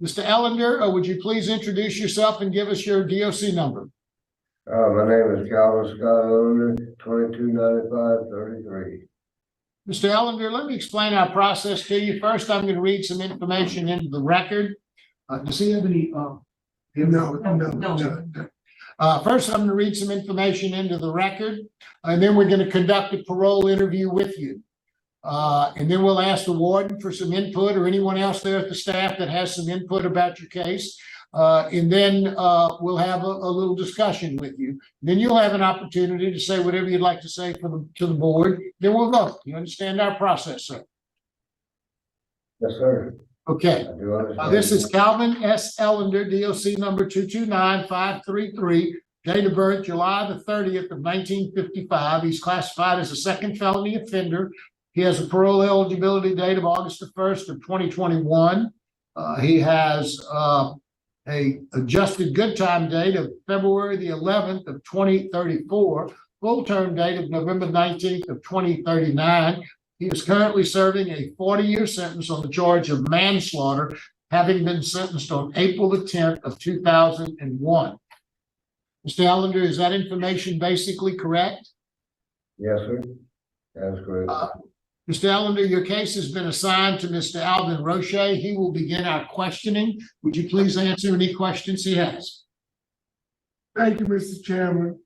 Mr. Ellender, would you please introduce yourself and give us your DOC number? My name is Calvin Scott Ellender, 2295-33. Mr. Ellender, let me explain our process to you. First, I'm going to read some information into the record. Does he have any? No. First, I'm going to read some information into the record, and then we're going to conduct a parole interview with you. And then we'll ask the warden for some input or anyone else there at the staff that has some input about your case. And then we'll have a little discussion with you. Then you'll have an opportunity to say whatever you'd like to say to the board. Then we'll vote. You understand our process, sir? Yes, sir. Okay. I do understand. This is Calvin S. Ellender, DOC number 229533. Date of birth, July the 30th of 1955. He's classified as a second felony offender. He has a parole eligibility date of August the 1st of 2021. He has a adjusted good time date of February the 11th of 2034, full term date of November 19th of 2039. He is currently serving a 40-year sentence on the charge of manslaughter, having been sentenced on April the 10th of 2001. Mr. Ellender, is that information basically correct? Yes, sir. That's correct. Mr. Ellender, your case has been assigned to Mr. Alvin Roche. He will begin our questioning. Would you please answer any questions he has? Thank you, Mr. Chairman.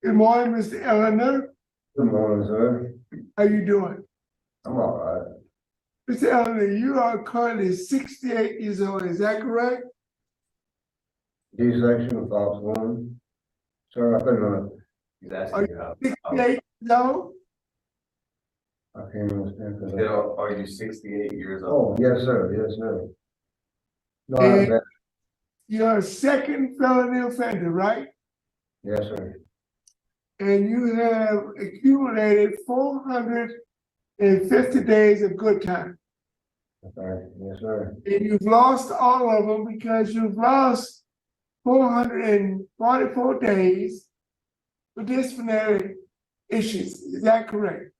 Good morning, Mr. Ellender. Good morning, sir. How you doing? I'm all right. Mr. Ellender, you are currently 68 years old, is that correct? D section, Fox 1. Sir, I couldn't. He's Are asking you you how. 68 years old? I can't understand. Are you 68 years Oh, old? yes, sir. Yes, sir. No, And you're a second felony offender, right? yes, sir. And you have accumulated 450 days of good time. Okay. Yes, sir. And you've lost all of them because you've lost 444 days for disciplinary issues. Is that correct?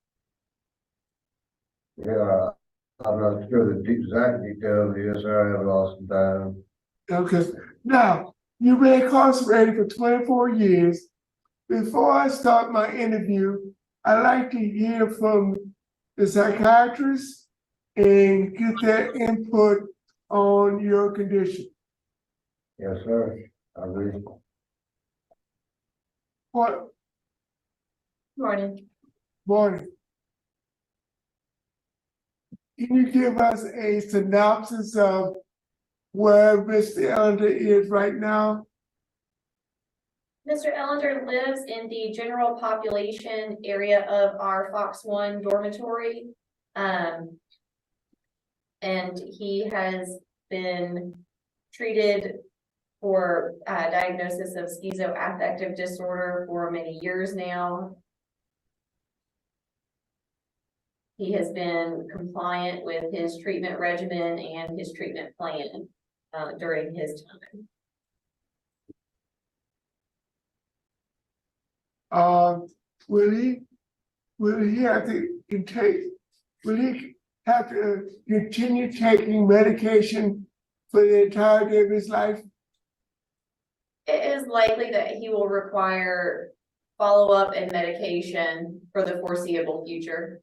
Yeah, I'm not sure the exact details. Yes, sir. I have lost some time. Okay. Now, you've been incarcerated for 24 years. Before I start my interview, I'd like to hear from the psychiatrist and get their input on your condition. Yes, sir. I agree. What Morning. morning? Can you give us a synopsis of where Mr. Ellender is right now? Mr. Ellender lives in the general population area of our Fox 1 dormitory. And he has been treated for diagnosis of schizoaffective disorder for many years now. He has been compliant with his treatment regimen and his treatment plan during his time. Will he have to continue taking medication for the entirety of his life? It is likely that he will require follow-up and medication for the foreseeable future.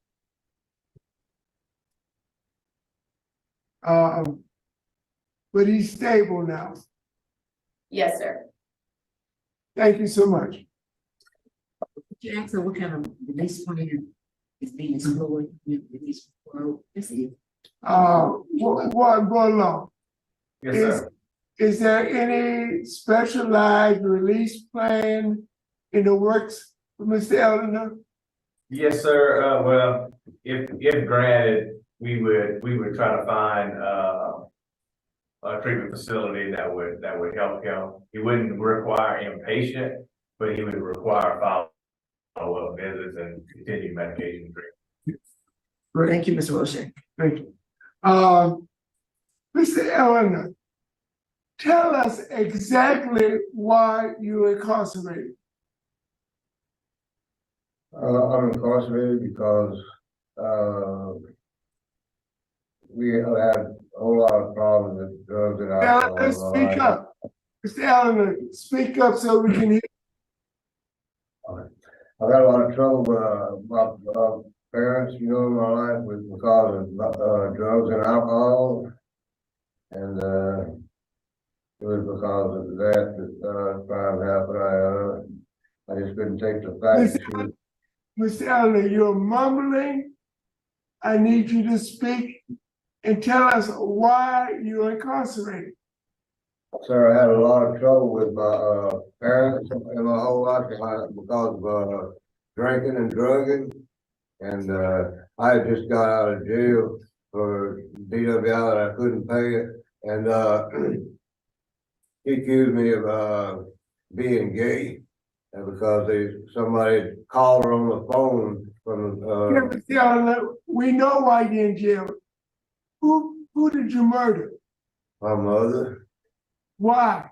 But he's stable now. Yes, sir. Thank you so much. Jackson, what kind of release plan is being explored with release parole? One along. Yes, sir. Is there any specialized release plan in the works for Mr. Ellender? Yes, sir. Well, if granted, we would try to find a treatment facility that would help him. He wouldn't require inpatient, but he would require follow-up visits and continued medication treatment. Thank you, Mr. Roche. Thank you. Mr. Ellender, tell us exactly why you were incarcerated. I'm incarcerated because we had a whole lot of problems with drugs and alcohol. Eleanor, in my speak life. up. Mr. Eleanor, speak up so we can hear. I got a lot of trouble with my parents, you know, in my life with because of drugs and alcohol. And it was because of that crime happened. I just couldn't take the fact that she was. Mr. Eleanor, you're mumbling. I need you to speak and tell us why you're incarcerated. Sir, I had a lot of trouble with my parents in my whole life because of drinking and drugging. And I had just got out of jail for DWI that I couldn't pay it. And he accused me of being gay because somebody called her on the phone from Mr. Eleanor, we know why you're in jail. Who did you murder? my mother Why?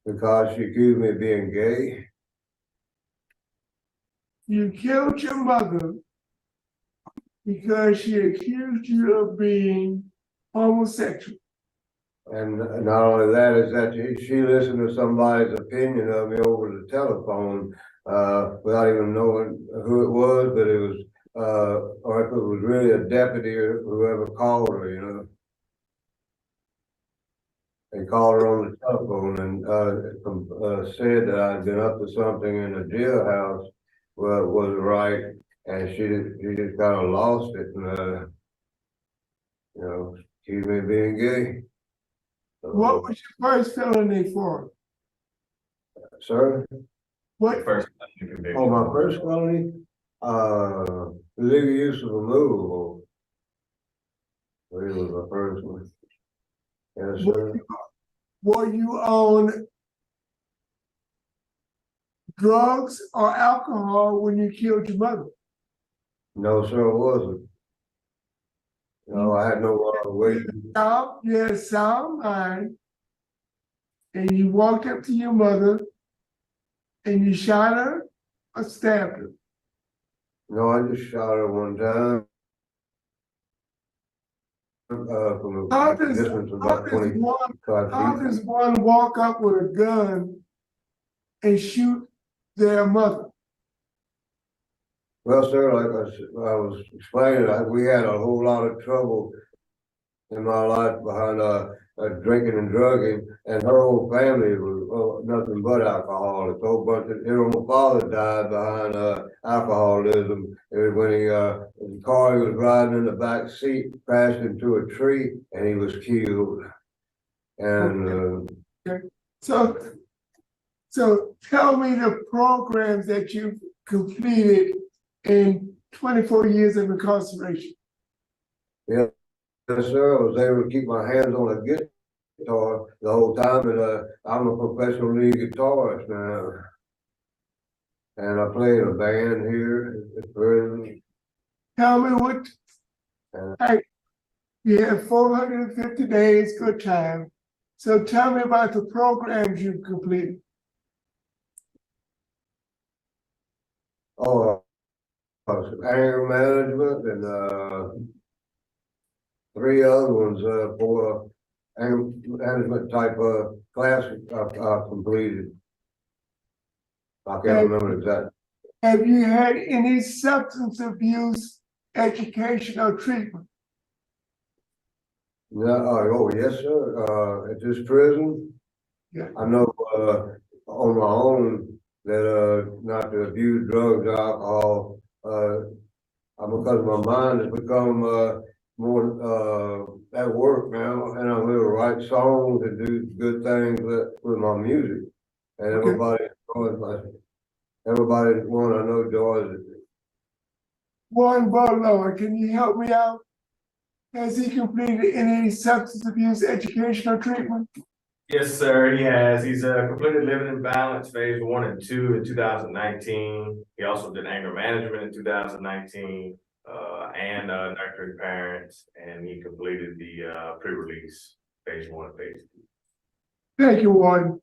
because she accused me of being gay. You killed your mother because she accused you of being homosexual. And not only that, is that she listened to somebody's opinion of me over the telephone without even knowing who it was, but it was, or if it was really a deputy or whoever called her, you know. They called her on the telephone and said that I'd been up to something in the jailhouse was right, and she just kind of lost it and, you know, accused me of being gay. What was your first felony for? Sir? What? First Oh, conviction. my first felony? Illegal use of a movable. It was my first one. Yes, sir. Were you on drugs or alcohol when you killed your mother? No, sir, it wasn't. No, I had no weight. You had a sound mind, and you walked up to your mother, and you shot her or stabbed her? No, I just shot her one time. From How a does, distance of how about does 25 how feet. does one walk up with a gun and shoot their mother? Well, sir, like I was explaining, we had a whole lot of trouble in my life behind drinking and drugging, and her whole family was nothing but alcoholics. A whole bunch of, my father died behind alcoholism. When the car he was riding in the back seat crashed into a tree, and he was killed. And So tell me the programs that you've completed in 24 years of incarceration. yes, sir, I was able to keep my hands on a guitar the whole time, and I'm a professional lead guitarist now. And I play in a band here at prison. Tell me what, Uh, hey, you have 450 days, good time. So tell me about the programs you've completed. Anger management and 3 other ones for anger management type of class I completed. I can't remember exactly. Have you had any substance abuse education or treatment? No, oh yes, sir. At this prison, Yeah. I know on my own that not to abuse drugs, alcohol. Because my mind has become more at work now, and I'm able to write songs and do good things with my music, and everybody enjoys everybody one I know enjoys it. Warren Butler, can you help me out? Has he completed any substance abuse education or treatment? Yes, sir, he has. He's completed Living in Balance Phase 1 and 2 in 2019. He also did anger management in 2019, and nurturing parents, and he completed the pre-release Phase 1 and Phase 2. Thank you, Warren.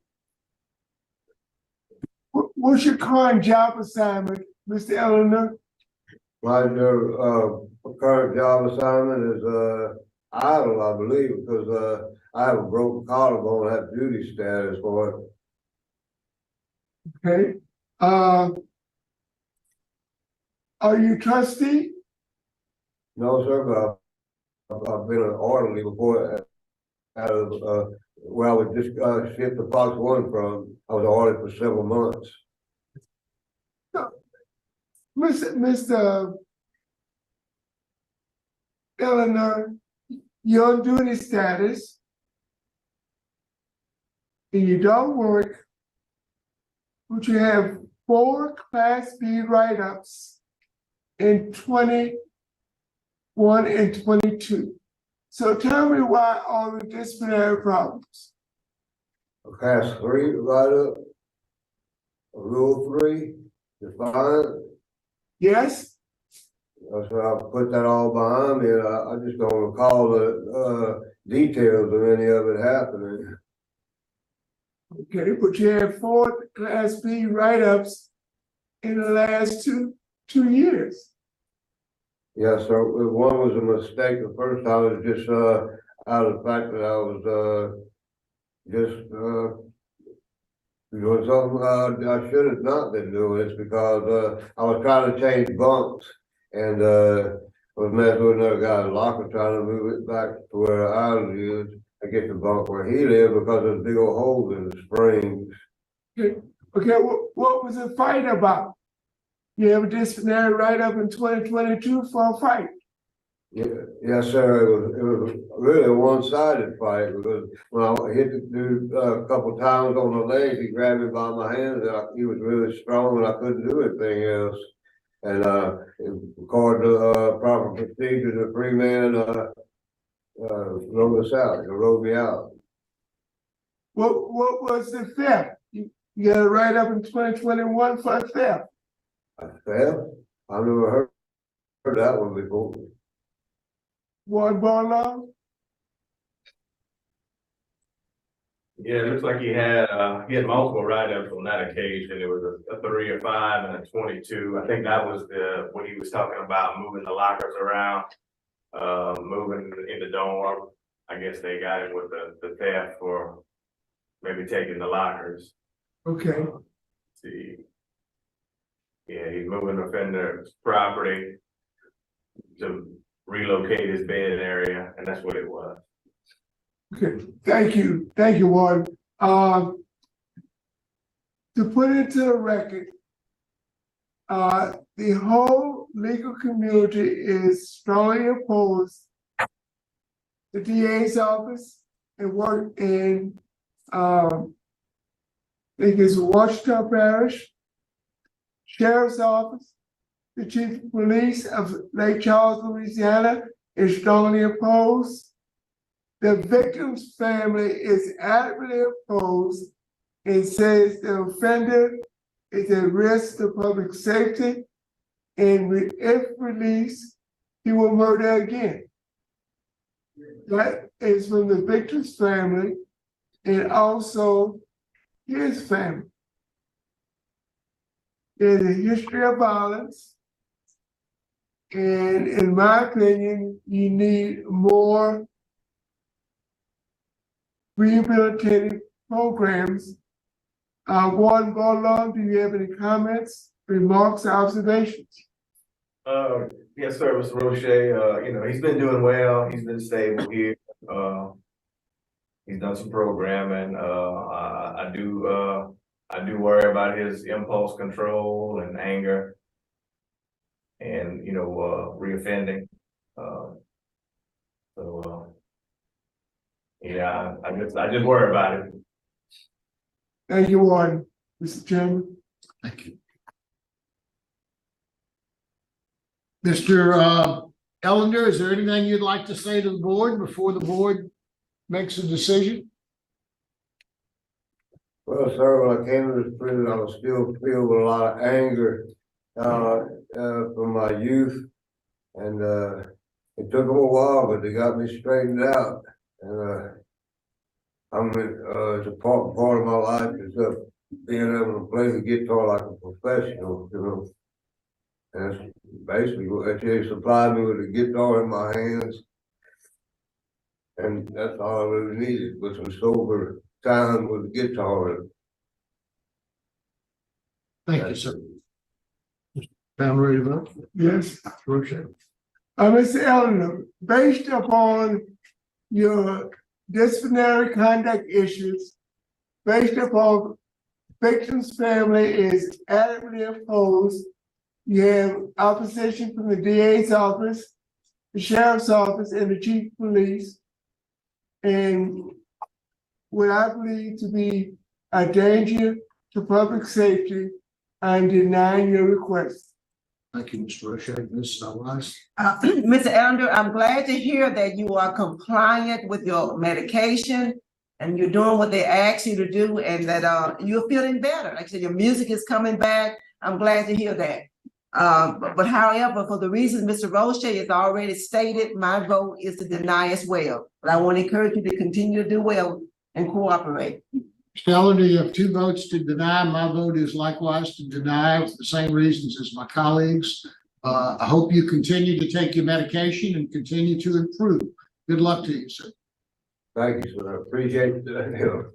What's your current job assignment, Mr. Ellender? My current job assignment is idle, I believe, because, I have a broken collarbone, I have duty status for it. Okay? Are you trustee? No, sir, but I've been an orderly before, out of, where I was just, shipped to Fox One from, I was an orderly for several months. Mr. Ellender, you're on duty status, and you don't work, but you have 4 Class B write-ups in 21 and 22. So tell me why all the disciplinary problems? A Class 3 write-up, a Rule 3, defiant. Yes? So I put that all behind me, and I just don't recall the, details of any of it happening. Okay, but you have 4 Class B write-ups in the last two years. Yeah, so one was a mistake. The first I was just, out of the fact that I was, just, doing something, I should have not been doing this because, I was trying to change bunks and, was messing with another guy's locker, trying to move it back to where I lived. I get the bunk where he lived because there's big old holes in the springs. Okay, what was the fight about? You have a disciplinary write-up in 2022 for a fight. Yeah, yes, sir. It was really a one-sided fight because when I hit the dude a couple times on the legs, he grabbed me by my hands. He was really strong and I couldn't do anything else. And according to proper procedure, the free man rode us out. He rode me out. What was the theft? You got a write-up in 2021 for theft. I fell. I've never heard that one before. One ball. Yeah, it looks like he had multiple write-ups on that occasion. It was a 3, a 5, and a 22. I think that was what he was talking about, moving the lockers around, moving in the dorm. I guess they got him with the theft for maybe taking the lockers. Okay. See. Yeah, he's moving the offender's property to relocate his bed area, and that's what it was. Okay, thank you, Warden. To put it to the record, the whole legal community is strongly opposed to the DA's office and work in, I think it's Washington Parish, Sheriff's Office, the Chief of Police of Lake Charles, Louisiana, is strongly opposed. The victim's family is adamantly opposed and says the offender is at risk to public safety, and if released, he will murder again. That is from the victim's family and also his family. There's a history of violence, and in my opinion, you need more rehabilitative programs. Warden Bowlong, do you have any comments, remarks, observations? Yes, sir, Mr. Roche. He's been doing well. He's been stable here. He's done some programming. I do worry about his impulse control and anger and, reoffending. Yeah, I just worry about it. Thank you, Warden. Mr. Chairman. Thank you. Mr. Ellender, is there anything you'd like to say to the board before the board makes a decision? Well, sir, when I came to this prison, I was still filled with a lot of anger from my youth, and it took them a while, but they got me straightened out. And it's a part of my life is being able to play the guitar like a professional, And that's basically what they supplied me with a guitar in my hands. And that's all I really needed, was some sober time with the guitar. Thank you, sir. Pound ready to vote? Yes. Roche. Mr. Ellender, based upon your disciplinary conduct issues, based upon victim's family is adamantly opposed, you have opposition from the DA's office, the sheriff's office, and the chief of police, and what I believe to be a danger to public safety, I'm denying your request. Thank you, Mr. Roche. Mrs. Alwise. Mr. Ellender, I'm glad to hear that you are compliant with your medication and you're doing what they ask you to do and that you're feeling better. Like I said, your music is coming back. I'm glad to hear that. But however, for the reasons Mr. Roche has already stated, my vote is to deny as well. But I want to encourage you to continue to do well and cooperate. Mr. Ellender, you have 2 votes to deny. My vote is likewise to deny for the same reasons as my colleagues. I hope you continue to take your medication and continue to improve. Good luck to you, sir. Thank you, sir. I appreciate the help.